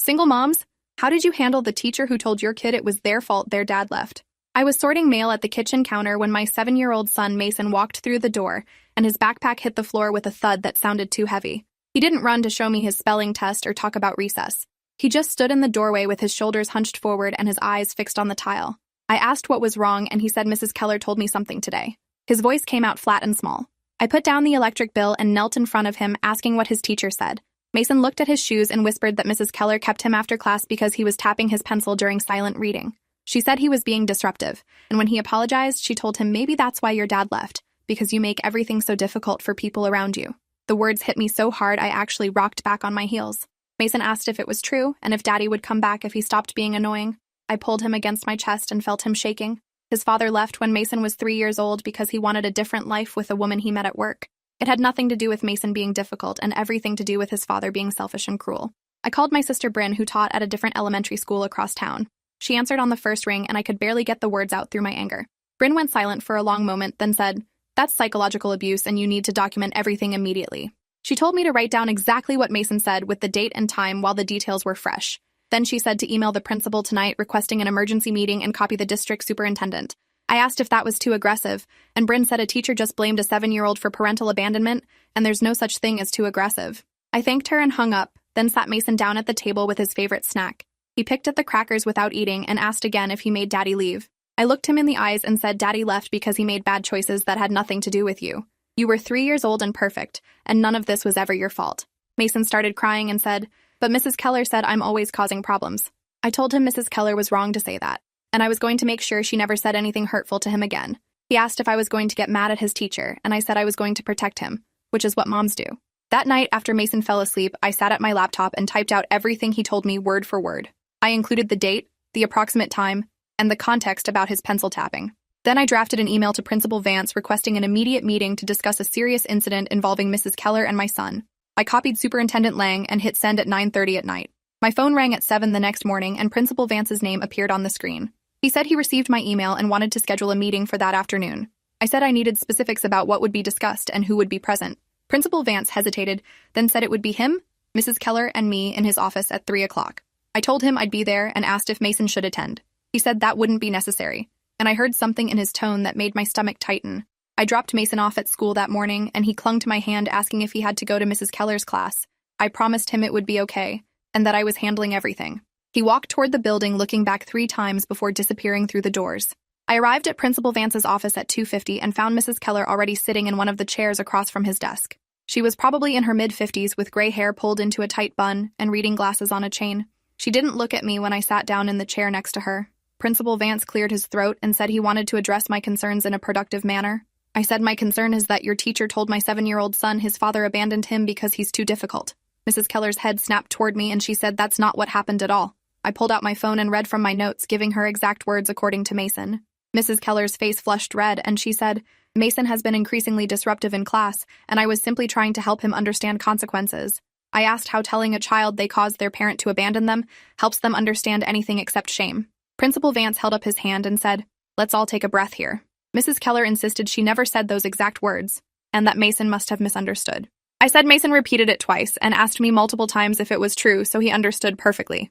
Single moms, how did you handle the teacher who told your kid it was their fault their dad left? I was sorting mail at the kitchen counter when my 7-year-old son Mason walked through the door, and his backpack hit the floor with a thud that sounded too heavy. He didn't run to show me his spelling test or talk about recess. He just stood in the doorway with his shoulders hunched forward and his eyes fixed on the tile. I asked what was wrong, and he said Mrs. Keller told me something today. His voice came out flat and small. I put down the electric bill and knelt in front of him, asking what his teacher said. Mason looked at his shoes and whispered that Mrs. Keller kept him after class because he was tapping his pencil during silent reading. She said he was being disruptive, and when he apologized, she told him maybe that's why your dad left, because you make everything so difficult for people around you. The words hit me so hard I actually rocked back on my heels. Mason asked if it was true and if Daddy would come back if he stopped being annoying. I pulled him against my chest and felt him shaking. His father left when Mason was 3 years old because he wanted a different life with a woman he met at work. It had nothing to do with Mason being difficult and everything to do with his father being selfish and cruel. I called my sister Bryn, who taught at a different elementary school across town. She answered on the first ring, and I could barely get the words out through my anger. Bryn went silent for a long moment, then said, "That's psychological abuse and you need to document everything immediately." She told me to write down exactly what Mason said with the date and time while the details were fresh. Then she said to email the principal tonight requesting an emergency meeting and copy the district superintendent. I asked if that was too aggressive, and Bryn said a teacher just blamed a 7-year-old for parental abandonment, and there's no such thing as too aggressive. I thanked her and hung up, then sat Mason down at the table with his favorite snack. He picked at the crackers without eating and asked again if he made Daddy leave. I looked him in the eyes and said Daddy left because he made bad choices that had nothing to do with you. You were 3 years old and perfect, and none of this was ever your fault. Mason started crying and said, "But Mrs. Keller said I'm always causing problems." I told him Mrs. Keller was wrong to say that, and I was going to make sure she never said anything hurtful to him again. He asked if I was going to get mad at his teacher, and I said I was going to protect him, which is what moms do. That night, after Mason fell asleep, I sat at my laptop and typed out everything he told me word for word. I included the date, the approximate time, and the context about his pencil tapping. Then I drafted an email to Principal Vance requesting an immediate meeting to discuss a serious incident involving Mrs. Keller and my son. I copied Superintendent Lang and hit send at 9:30 at night. My phone rang at 7 the next morning, and Principal Vance's name appeared on the screen. He said he received my email and wanted to schedule a meeting for that afternoon. I said I needed specifics about what would be discussed and who would be present. Principal Vance hesitated, then said it would be him, Mrs. Keller, and me in his office at 3 o'clock. I told him I'd be there and asked if Mason should attend. He said that wouldn't be necessary, and I heard something in his tone that made my stomach tighten. I dropped Mason off at school that morning, and he clung to my hand asking if he had to go to Mrs. Keller's class. I promised him it would be okay, and that I was handling everything. He walked toward the building, looking back 3 times before disappearing through the doors. I arrived at Principal Vance's office at 2:50 and found Mrs. Keller already sitting in one of the chairs across from his desk. She was probably in her mid-50s with gray hair pulled into a tight bun and reading glasses on a chain. She didn't look at me when I sat down in the chair next to her. Principal Vance cleared his throat and said he wanted to address my concerns in a productive manner. I said my concern is that your teacher told my 7-year-old son his father abandoned him because he's too difficult. Mrs. Keller's head snapped toward me and she said that's not what happened at all. I pulled out my phone and read from my notes, giving her exact words according to Mason. Mrs. Keller's face flushed red and she said, "Mason has been increasingly disruptive in class, and I was simply trying to help him understand consequences." I asked how telling a child they caused their parent to abandon them helps them understand anything except shame. Principal Vance held up his hand and said, "Let's all take a breath here." Mrs. Keller insisted she never said those exact words, and that Mason must have misunderstood. I said Mason repeated it twice and asked me multiple times if it was true, so he understood perfectly.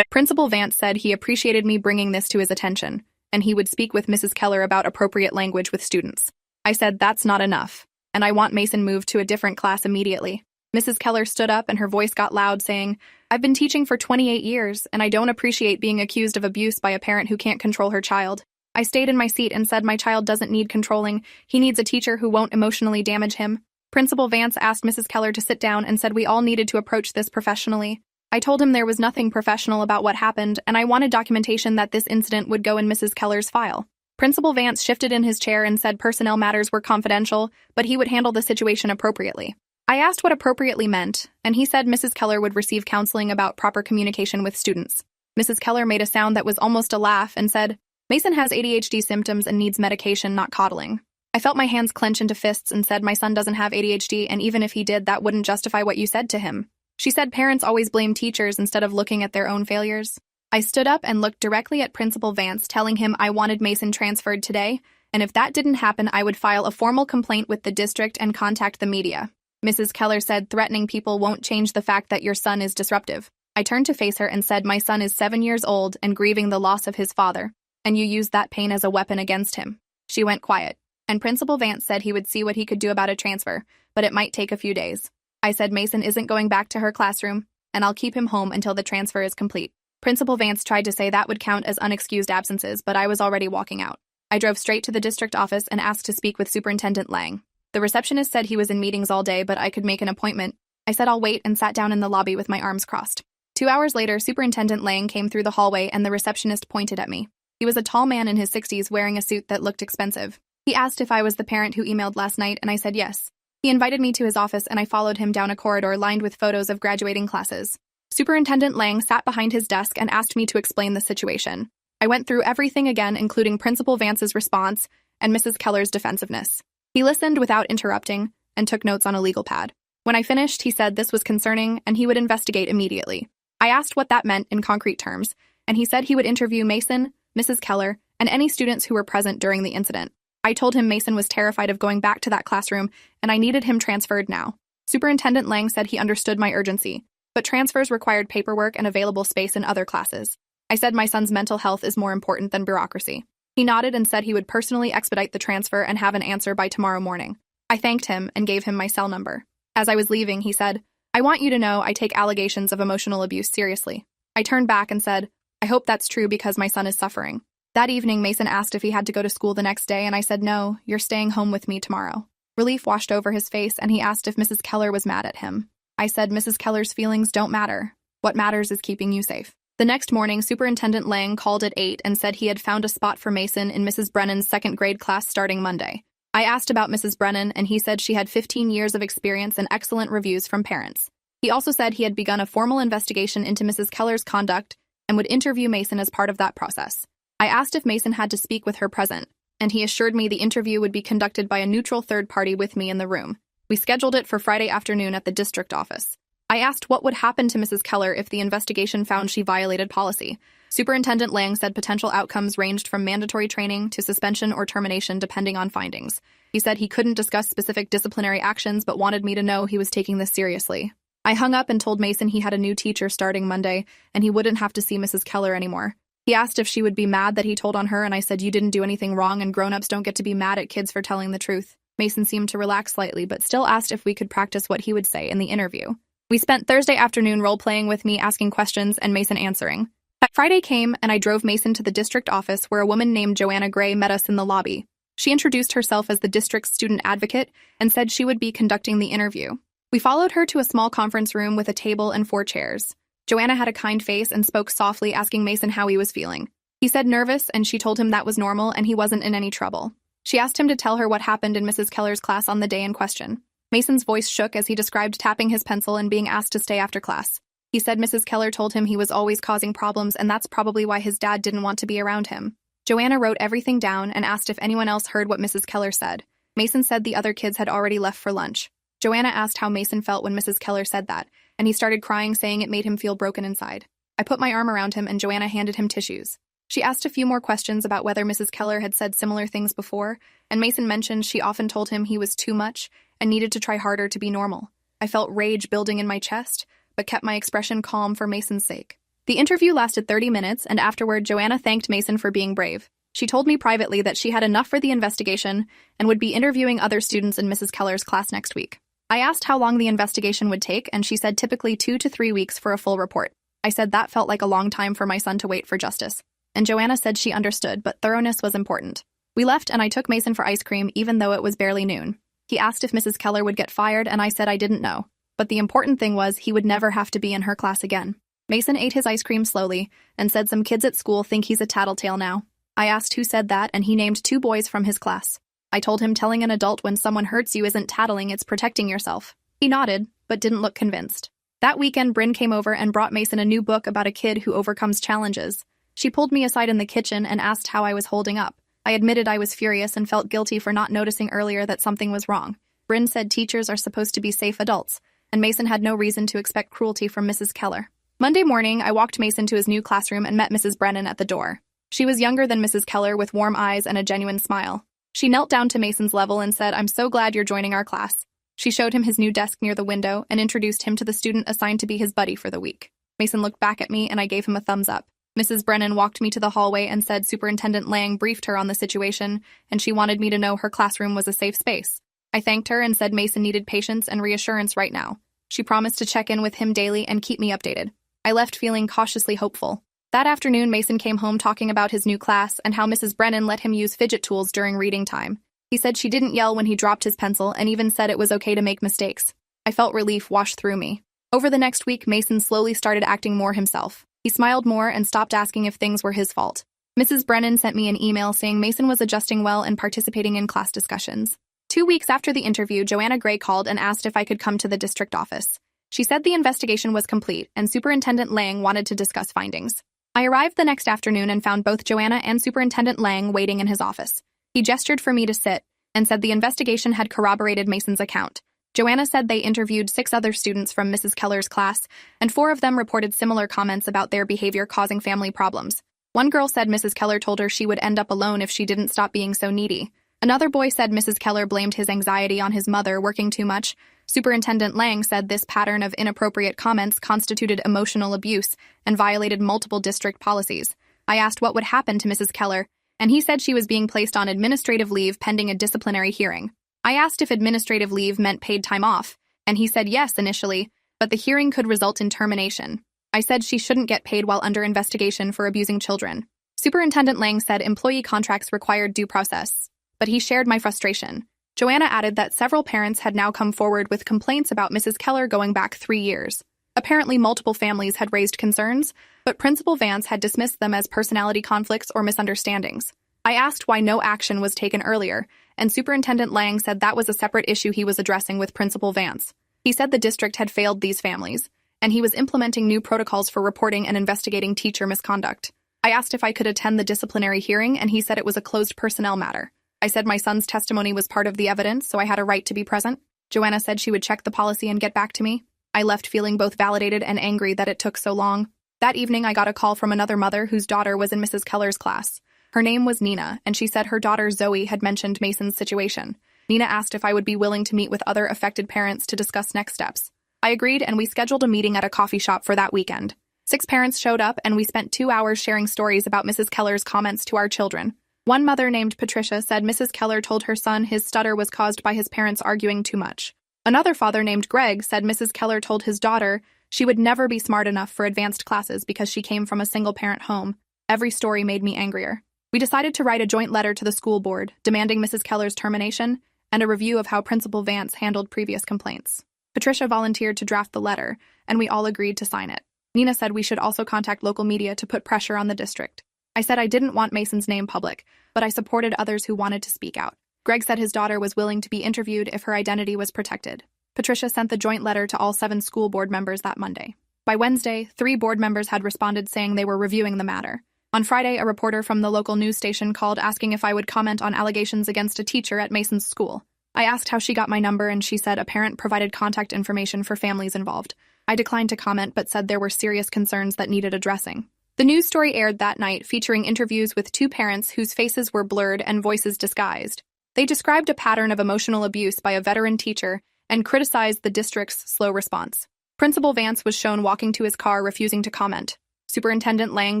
Principal Vance said he appreciated me bringing this to his attention, and he would speak with Mrs. Keller about appropriate language with students. I said that's not enough, and I want Mason moved to a different class immediately. Mrs. Keller stood up and her voice got loud, saying, "I've been teaching for 28 years, and I don't appreciate being accused of abuse by a parent who can't control her child." I stayed in my seat and said my child doesn't need controlling. He needs a teacher who won't emotionally damage him. Principal Vance asked Mrs. Keller to sit down and said we all needed to approach this professionally. I told him there was nothing professional about what happened, and I wanted documentation that this incident would go in Mrs. Keller's file. Principal Vance shifted in his chair and said personnel matters were confidential, but he would handle the situation appropriately. I asked what appropriately meant, and he said Mrs. Keller would receive counseling about proper communication with students. Mrs. Keller made a sound that was almost a laugh and said, "Mason has ADHD symptoms and needs medication, not coddling." I felt my hands clench into fists and said my son doesn't have ADHD, and even if he did, that wouldn't justify what you said to him. She said parents always blame teachers instead of looking at their own failures. I stood up and looked directly at Principal Vance, telling him I wanted Mason transferred today, and if that didn't happen, I would file a formal complaint with the district and contact the media. Mrs. Keller said threatening people won't change the fact that your son is disruptive. I turned to face her and said, "My son is 7 years old and grieving the loss of his father, and you used that pain as a weapon against him." She went quiet, and Principal Vance said he would see what he could do about a transfer, but it might take a few days. I said Mason isn't going back to her classroom, and I'll keep him home until the transfer is complete. Principal Vance tried to say that would count as unexcused absences, but I was already walking out. I drove straight to the district office and asked to speak with Superintendent Lang. The receptionist said he was in meetings all day, but I could make an appointment. I said I'll wait and sat down in the lobby with my arms crossed. 2 hours later, Superintendent Lang came through the hallway and the receptionist pointed at me. He was a tall man in his 60s wearing a suit that looked expensive. He asked if I was the parent who emailed last night, and I said yes. He invited me to his office and I followed him down a corridor lined with photos of graduating classes. Superintendent Lang sat behind his desk and asked me to explain the situation. I went through everything again, including Principal Vance's response and Mrs. Keller's defensiveness. He listened without interrupting and took notes on a legal pad. When I finished, he said this was concerning and he would investigate immediately. I asked what that meant in concrete terms, and he said he would interview Mason, Mrs. Keller, and any students who were present during the incident. I told him Mason was terrified of going back to that classroom, and I needed him transferred now. Superintendent Lang said he understood my urgency, but transfers required paperwork and available space in other classes. I said my son's mental health is more important than bureaucracy. He nodded and said he would personally expedite the transfer and have an answer by tomorrow morning. I thanked him and gave him my cell number. As I was leaving, he said, "I want you to know I take allegations of emotional abuse seriously." I turned back and said, "I hope that's true because my son is suffering." That evening, Mason asked if he had to go to school the next day, and I said, "No, you're staying home with me tomorrow." Relief washed over his face, and he asked if Mrs. Keller was mad at him. I said, "Mrs. Keller's feelings don't matter. What matters is keeping you safe." The next morning, Superintendent Lang called at 8 and said he had found a spot for Mason in Mrs. Brennan's second grade class starting Monday. I asked about Mrs. Brennan, and he said she had 15 years of experience and excellent reviews from parents. He also said he had begun a formal investigation into Mrs. Keller's conduct and would interview Mason as part of that process. I asked if Mason had to speak with her present, and he assured me the interview would be conducted by a neutral third party with me in the room. We scheduled it for Friday afternoon at the district office. I asked what would happen to Mrs. Keller if the investigation found she violated policy. Superintendent Lang said potential outcomes ranged from mandatory training to suspension or termination depending on findings. He said he couldn't discuss specific disciplinary actions but wanted me to know he was taking this seriously. I hung up and told Mason he had a new teacher starting Monday and he wouldn't have to see Mrs. Keller anymore. He asked if she would be mad that he told on her, and I said you didn't do anything wrong and grown-ups don't get to be mad at kids for telling the truth. Mason seemed to relax slightly but still asked if we could practice what he would say in the interview. We spent Thursday afternoon role-playing with me asking questions and Mason answering. Friday came and I drove Mason to the district office where a woman named Joanna Gray met us in the lobby. She introduced herself as the district's student advocate and said she would be conducting the interview. We followed her to a small conference room with a table and 4 chairs. Joanna had a kind face and spoke softly, asking Mason how he was feeling. He said nervous, and she told him that was normal and he wasn't in any trouble. She asked him to tell her what happened in Mrs. Keller's class on the day in question. Mason's voice shook as he described tapping his pencil and being asked to stay after class. He said Mrs. Keller told him he was always causing problems and that's probably why his dad didn't want to be around him. Joanna wrote everything down and asked if anyone else heard what Mrs. Keller said. Mason said the other kids had already left for lunch. Joanna asked how Mason felt when Mrs. Keller said that, and he started crying, saying it made him feel broken inside. I put my arm around him and Joanna handed him tissues. She asked a few more questions about whether Mrs. Keller had said similar things before, and Mason mentioned she often told him he was too much and needed to try harder to be normal. I felt rage building in my chest, but kept my expression calm for Mason's sake. The interview lasted 30 minutes, and afterward Joanna thanked Mason for being brave. She told me privately that she had enough for the investigation and would be interviewing other students in Mrs. Keller's class next week. I asked how long the investigation would take, and she said typically 2 to 3 weeks for a full report. I said that felt like a long time for my son to wait for justice. And Joanna said she understood, but thoroughness was important. We left, and I took Mason for ice cream even though it was barely noon. He asked if Mrs. Keller would get fired, and I said I didn't know. But the important thing was he would never have to be in her class again. Mason ate his ice cream slowly and said some kids at school think he's a tattletale now. I asked who said that, and he named 2 boys from his class. I told him telling an adult when someone hurts you isn't tattling, it's protecting yourself. He nodded, but didn't look convinced. That weekend, Bryn came over and brought Mason a new book about a kid who overcomes challenges. She pulled me aside in the kitchen and asked how I was holding up. I admitted I was furious and felt guilty for not noticing earlier that something was wrong. Bryn said teachers are supposed to be safe adults, and Mason had no reason to expect cruelty from Mrs. Keller. Monday morning, I walked Mason to his new classroom and met Mrs. Brennan at the door. She was younger than Mrs. Keller with warm eyes and a genuine smile. She knelt down to Mason's level and said, "I'm so glad you're joining our class." She showed him his new desk near the window and introduced him to the student assigned to be his buddy for the week. Mason looked back at me and I gave him a thumbs up. Mrs. Brennan walked me to the hallway and said Superintendent Lang briefed her on the situation and she wanted me to know her classroom was a safe space. I thanked her and said Mason needed patience and reassurance right now. She promised to check in with him daily and keep me updated. I left feeling cautiously hopeful. That afternoon, Mason came home talking about his new class and how Mrs. Brennan let him use fidget tools during reading time. He said she didn't yell when he dropped his pencil and even said it was okay to make mistakes. I felt relief wash through me. Over the next week, Mason slowly started acting more himself. He smiled more and stopped asking if things were his fault. Mrs. Brennan sent me an email saying Mason was adjusting well and participating in class discussions. 2 weeks after the interview, Joanna Gray called and asked if I could come to the district office. She said the investigation was complete and Superintendent Lang wanted to discuss findings. I arrived the next afternoon and found both Joanna and Superintendent Lang waiting in his office. He gestured for me to sit and said the investigation had corroborated Mason's account. Joanna said they interviewed 6 other students from Mrs. Keller's class, and 4 of them reported similar comments about their behavior causing family problems. One girl said Mrs. Keller told her she would end up alone if she didn't stop being so needy. Another boy said Mrs. Keller blamed his anxiety on his mother working too much. Superintendent Lang said this pattern of inappropriate comments constituted emotional abuse and violated multiple district policies. I asked what would happen to Mrs. Keller, and he said she was being placed on administrative leave pending a disciplinary hearing. I asked if administrative leave meant paid time off, and he said yes initially, but the hearing could result in termination. I said she shouldn't get paid while under investigation for abusing children. Superintendent Lang said employee contracts required due process, but he shared my frustration. Joanna added that several parents had now come forward with complaints about Mrs. Keller going back 3 years. Apparently, multiple families had raised concerns, but Principal Vance had dismissed them as personality conflicts or misunderstandings. I asked why no action was taken earlier, and Superintendent Lang said that was a separate issue he was addressing with Principal Vance. He said the district had failed these families, and he was implementing new protocols for reporting and investigating teacher misconduct. I asked if I could attend the disciplinary hearing, and he said it was a closed personnel matter. I said my son's testimony was part of the evidence, so I had a right to be present. Joanna said she would check the policy and get back to me. I left feeling both validated and angry that it took so long. That evening, I got a call from another mother whose daughter was in Mrs. Keller's class. Her name was Nina, and she said her daughter Zoe had mentioned Mason's situation. Nina asked if I would be willing to meet with other affected parents to discuss next steps. I agreed, and we scheduled a meeting at a coffee shop for that weekend. 6 parents showed up, and we spent 2 hours sharing stories about Mrs. Keller's comments to our children. One mother named Patricia said Mrs. Keller told her son his stutter was caused by his parents arguing too much. Another father named Greg said Mrs. Keller told his daughter she would never be smart enough for advanced classes because she came from a single-parent home. Every story made me angrier. We decided to write a joint letter to the school board, demanding Mrs. Keller's termination and a review of how Principal Vance handled previous complaints. Patricia volunteered to draft the letter, and we all agreed to sign it. Nina said we should also contact local media to put pressure on the district. I said I didn't want Mason's name public, but I supported others who wanted to speak out. Greg said his daughter was willing to be interviewed if her identity was protected. Patricia sent the joint letter to all 7 school board members that Monday. By Wednesday, 3 board members had responded saying they were reviewing the matter. On Friday, a reporter from the local news station called asking if I would comment on allegations against a teacher at Mason's school. I asked how she got my number, and she said a parent provided contact information for families involved. I declined to comment but said there were serious concerns that needed addressing. The news story aired that night, featuring interviews with 2 parents whose faces were blurred and voices disguised. They described a pattern of emotional abuse by a veteran teacher and criticized the district's slow response. Principal Vance was shown walking to his car, refusing to comment. Superintendent Lang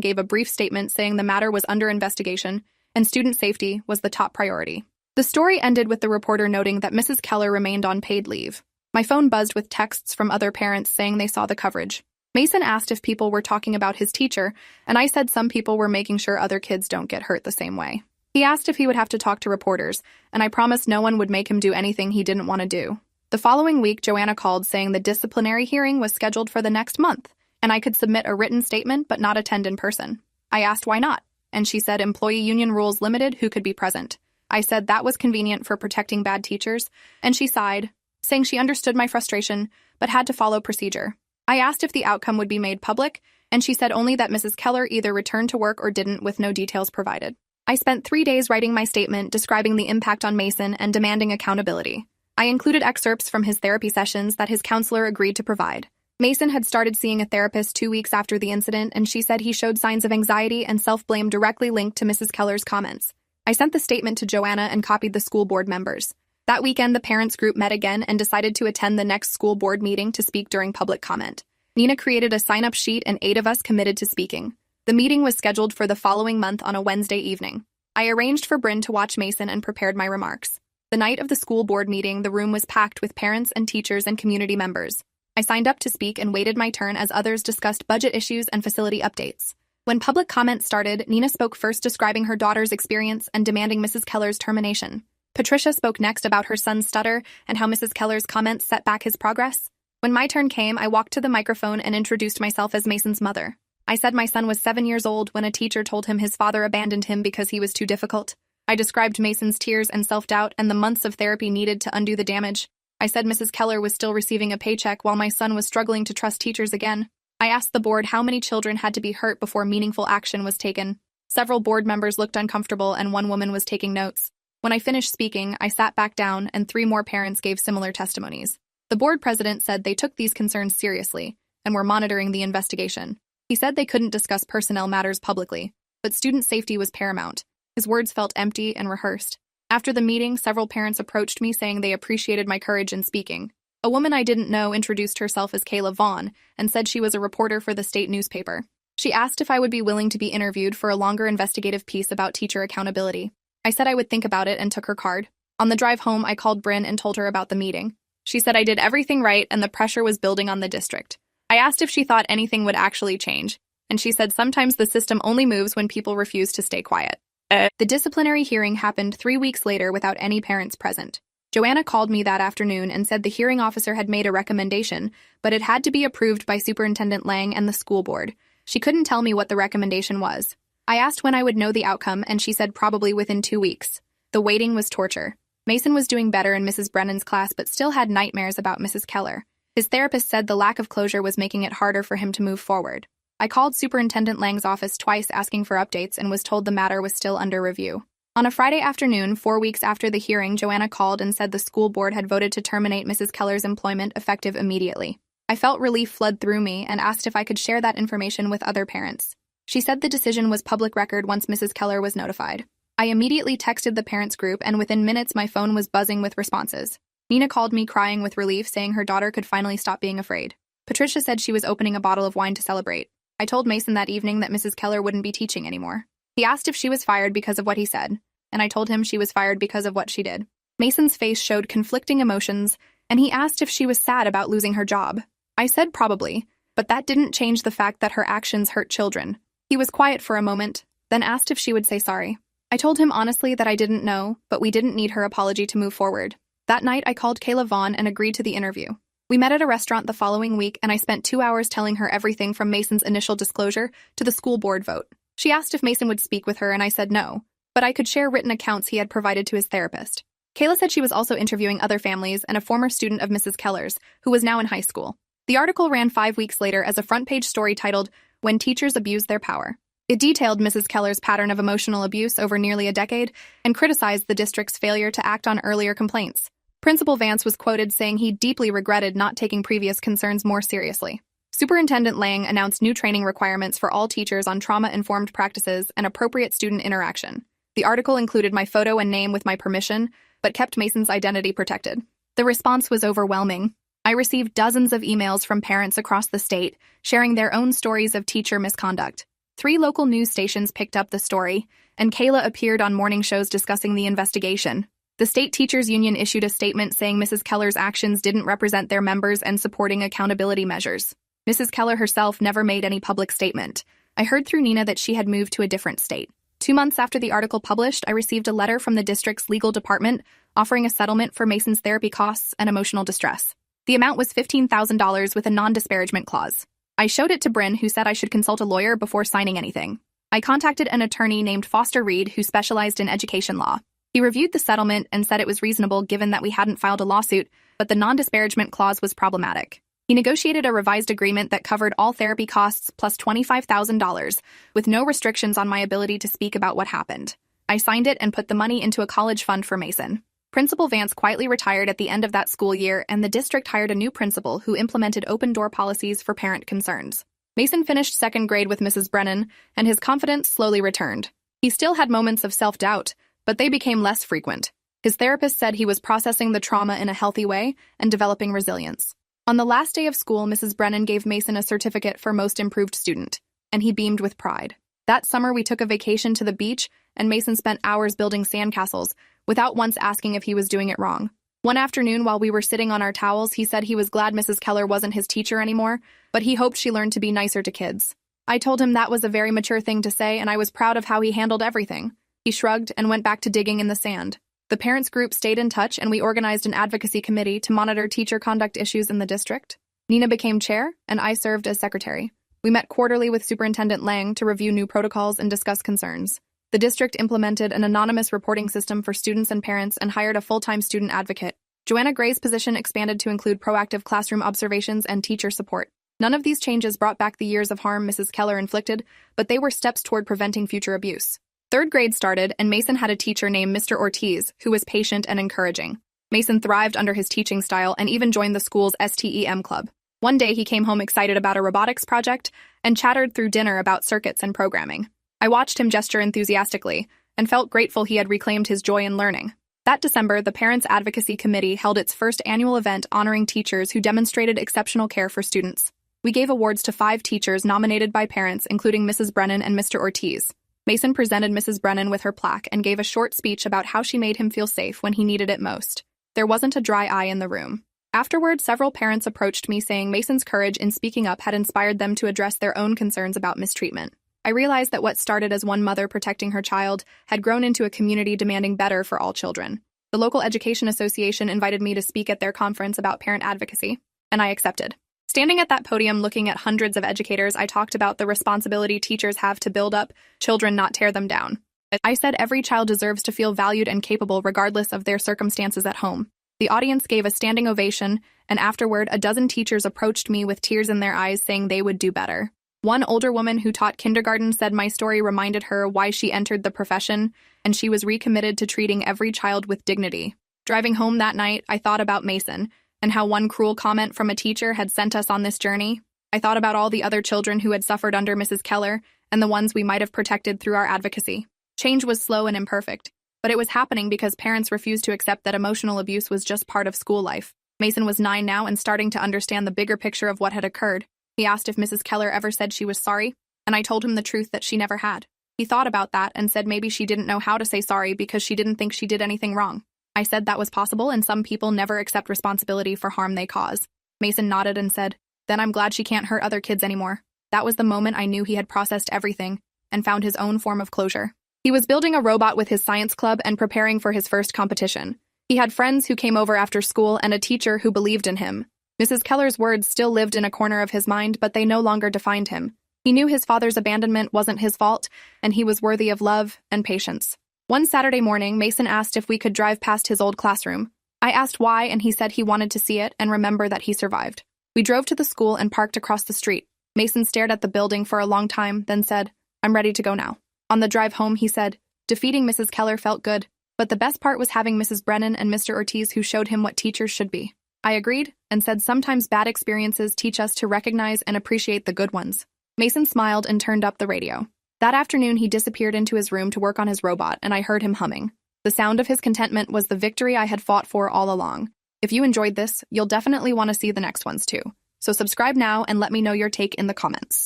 gave a brief statement saying the matter was under investigation and student safety was the top priority. The story ended with the reporter noting that Mrs. Keller remained on paid leave. My phone buzzed with texts from other parents saying they saw the coverage. Mason asked if people were talking about his teacher, and I said some people were making sure other kids don't get hurt the same way. He asked if he would have to talk to reporters, and I promised no one would make him do anything he didn't want to do. The following week, Joanna called saying the disciplinary hearing was scheduled for the next month, and I could submit a written statement but not attend in person. I asked why not, and she said employee union rules limited who could be present. I said that was convenient for protecting bad teachers, and she sighed, saying she understood my frustration but had to follow procedure. I asked if the outcome would be made public, and she said only that Mrs. Keller either returned to work or didn't, with no details provided. I spent 3 days writing my statement describing the impact on Mason and demanding accountability. I included excerpts from his therapy sessions that his counselor agreed to provide. Mason had started seeing a therapist 2 weeks after the incident, and she said he showed signs of anxiety and self-blame directly linked to Mrs. Keller's comments. I sent the statement to Joanna and copied the school board members. That weekend, the parents group met again and decided to attend the next school board meeting to speak during public comment. Nina created a sign-up sheet and 8 of us committed to speaking. The meeting was scheduled for the following month on a Wednesday evening. I arranged for Bryn to watch Mason and prepared my remarks. The night of the school board meeting, the room was packed with parents and teachers and community members. I signed up to speak and waited my turn as others discussed budget issues and facility updates. When public comment started, Nina spoke first, describing her daughter's experience and demanding Mrs. Keller's termination. Patricia spoke next about her son's stutter and how Mrs. Keller's comments set back his progress. When my turn came, I walked to the microphone and introduced myself as Mason's mother. I said my son was 7 years old when a teacher told him his father abandoned him because he was too difficult. I described Mason's tears and self-doubt and the months of therapy needed to undo the damage. I said Mrs. Keller was still receiving a paycheck while my son was struggling to trust teachers again. I asked the board how many children had to be hurt before meaningful action was taken. Several board members looked uncomfortable and one woman was taking notes. When I finished speaking, I sat back down and 3 more parents gave similar testimonies. The board president said they took these concerns seriously and were monitoring the investigation. He said they couldn't discuss personnel matters publicly, but student safety was paramount. His words felt empty and rehearsed. After the meeting, several parents approached me saying they appreciated my courage in speaking. A woman I didn't know introduced herself as Kayla Vaughn and said she was a reporter for the state newspaper. She asked if I would be willing to be interviewed for a longer investigative piece about teacher accountability. I said I would think about it and took her card. On the drive home, I called Bryn and told her about the meeting. She said I did everything right and the pressure was building on the district. I asked if she thought anything would actually change, and she said sometimes the system only moves when people refuse to stay quiet. The disciplinary hearing happened 3 weeks later without any parents present. Joanna called me that afternoon and said the hearing officer had made a recommendation, but it had to be approved by Superintendent Lang and the school board. She couldn't tell me what the recommendation was. I asked when I would know the outcome, and she said probably within 2 weeks. The waiting was torture. Mason was doing better in Mrs. Brennan's class but still had nightmares about Mrs. Keller. His therapist said the lack of closure was making it harder for him to move forward. I called Superintendent Lang's office twice asking for updates and was told the matter was still under review. On a Friday afternoon, 4 weeks after the hearing, Joanna called and said the school board had voted to terminate Mrs. Keller's employment effective immediately. I felt relief flood through me and asked if I could share that information with other parents. She said the decision was public record once Mrs. Keller was notified. I immediately texted the parents group, and within minutes my phone was buzzing with responses. Nina called me crying with relief, saying her daughter could finally stop being afraid. Patricia said she was opening a bottle of wine to celebrate. I told Mason that evening that Mrs. Keller wouldn't be teaching anymore. He asked if she was fired because of what he said, and I told him she was fired because of what she did. Mason's face showed conflicting emotions, and he asked if she was sad about losing her job. I said probably, but that didn't change the fact that her actions hurt children. He was quiet for a moment, then asked if she would say sorry. I told him honestly that I didn't know, but we didn't need her apology to move forward. That night, I called Kayla Vaughn and agreed to the interview. We met at a restaurant the following week, and I spent 2 hours telling her everything from Mason's initial disclosure to the school board vote. She asked if Mason would speak with her, and I said no, but I could share written accounts he had provided to his therapist. Kayla said she was also interviewing other families and a former student of Mrs. Keller's, who was now in high school. The article ran 5 weeks later as a front-page story titled, "When Teachers Abuse Their Power." It detailed Mrs. Keller's pattern of emotional abuse over nearly a decade and criticized the district's failure to act on earlier complaints. Principal Vance was quoted saying he deeply regretted not taking previous concerns more seriously. Superintendent Lang announced new training requirements for all teachers on trauma-informed practices and appropriate student interaction. The article included my photo and name with my permission, but kept Mason's identity protected. The response was overwhelming. I received dozens of emails from parents across the state, sharing their own stories of teacher misconduct. 3 local news stations picked up the story, and Kayla appeared on morning shows discussing the investigation. The State Teachers Union issued a statement saying Mrs. Keller's actions didn't represent their members and supporting accountability measures. Mrs. Keller herself never made any public statement. I heard through Nina that she had moved to a different state. 2 months after the article published, I received a letter from the district's legal department offering a settlement for Mason's therapy costs and emotional distress. The amount was $15,000 with a non-disparagement clause. I showed it to Bryn, who said I should consult a lawyer before signing anything. I contacted an attorney named Foster Reed, who specialized in education law. He reviewed the settlement and said it was reasonable given that we hadn't filed a lawsuit, but the non-disparagement clause was problematic. He negotiated a revised agreement that covered all therapy costs plus $25,000, with no restrictions on my ability to speak about what happened. I signed it and put the money into a college fund for Mason. Principal Vance quietly retired at the end of that school year, and the district hired a new principal who implemented open-door policies for parent concerns. Mason finished 2nd grade with Mrs. Brennan, and his confidence slowly returned. He still had moments of self-doubt, but they became less frequent. His therapist said he was processing the trauma in a healthy way and developing resilience. On the last day of school, Mrs. Brennan gave Mason a certificate for Most Improved Student, and he beamed with pride. That summer, we took a vacation to the beach, and Mason spent hours building sandcastles, without once asking if he was doing it wrong. One afternoon, while we were sitting on our towels, he said he was glad Mrs. Keller wasn't his teacher anymore, but he hoped she learned to be nicer to kids. I told him that was a very mature thing to say, and I was proud of how he handled everything. He shrugged and went back to digging in the sand. The parents' group stayed in touch, and we organized an advocacy committee to monitor teacher conduct issues in the district. Nina became chair, and I served as secretary. We met quarterly with Superintendent Lang to review new protocols and discuss concerns. The district implemented an anonymous reporting system for students and parents and hired a full-time student advocate. Joanna Gray's position expanded to include proactive classroom observations and teacher support. None of these changes brought back the years of harm Mrs. Keller inflicted, but they were steps toward preventing future abuse. Third grade started, and Mason had a teacher named Mr. Ortiz, who was patient and encouraging. Mason thrived under his teaching style and even joined the school's STEM club. One day, he came home excited about a robotics project and chattered through dinner about circuits and programming. I watched him gesture enthusiastically and felt grateful he had reclaimed his joy in learning. That December, the Parents' Advocacy Committee held its first annual event honoring teachers who demonstrated exceptional care for students. We gave awards to 5 teachers nominated by parents, including Mrs. Brennan and Mr. Ortiz. Mason presented Mrs. Brennan with her plaque and gave a short speech about how she made him feel safe when he needed it most. There wasn't a dry eye in the room. Afterward, several parents approached me saying Mason's courage in speaking up had inspired them to address their own concerns about mistreatment. I realized that what started as one mother protecting her child had grown into a community demanding better for all children. The local education association invited me to speak at their conference about parent advocacy, and I accepted. Standing at that podium looking at hundreds of educators, I talked about the responsibility teachers have to build up children, not tear them down. I said every child deserves to feel valued and capable regardless of their circumstances at home. The audience gave a standing ovation, and afterward, a dozen teachers approached me with tears in their eyes saying they would do better. One older woman who taught kindergarten said my story reminded her why she entered the profession, and she was recommitted to treating every child with dignity. Driving home that night, I thought about Mason, and how one cruel comment from a teacher had sent us on this journey. I thought about all the other children who had suffered under Mrs. Keller, and the ones we might have protected through our advocacy. Change was slow and imperfect, but it was happening because parents refused to accept that emotional abuse was just part of school life. Mason was 9 now and starting to understand the bigger picture of what had occurred. He asked if Mrs. Keller ever said she was sorry, and I told him the truth that she never had. He thought about that and said maybe she didn't know how to say sorry because she didn't think she did anything wrong. I said that was possible, and some people never accept responsibility for harm they cause. Mason nodded and said, "Then I'm glad she can't hurt other kids anymore." That was the moment I knew he had processed everything and found his own form of closure. He was building a robot with his science club and preparing for his first competition. He had friends who came over after school and a teacher who believed in him. Mrs. Keller's words still lived in a corner of his mind, but they no longer defined him. He knew his father's abandonment wasn't his fault, and he was worthy of love and patience. One Saturday morning, Mason asked if we could drive past his old classroom. I asked why, and he said he wanted to see it and remember that he survived. We drove to the school and parked across the street. Mason stared at the building for a long time, then said, "I'm ready to go now." On the drive home, he said, "Defeating Mrs. Keller felt good, but the best part was having Mrs. Brennan and Mr. Ortiz who showed him what teachers should be." I agreed and said sometimes bad experiences teach us to recognize and appreciate the good ones. Mason smiled and turned up the radio. That afternoon, he disappeared into his room to work on his robot, and I heard him humming. The sound of his contentment was the victory I had fought for all along. If you enjoyed this, you'll definitely want to see the next ones too. So subscribe now and let me know your take in the comments.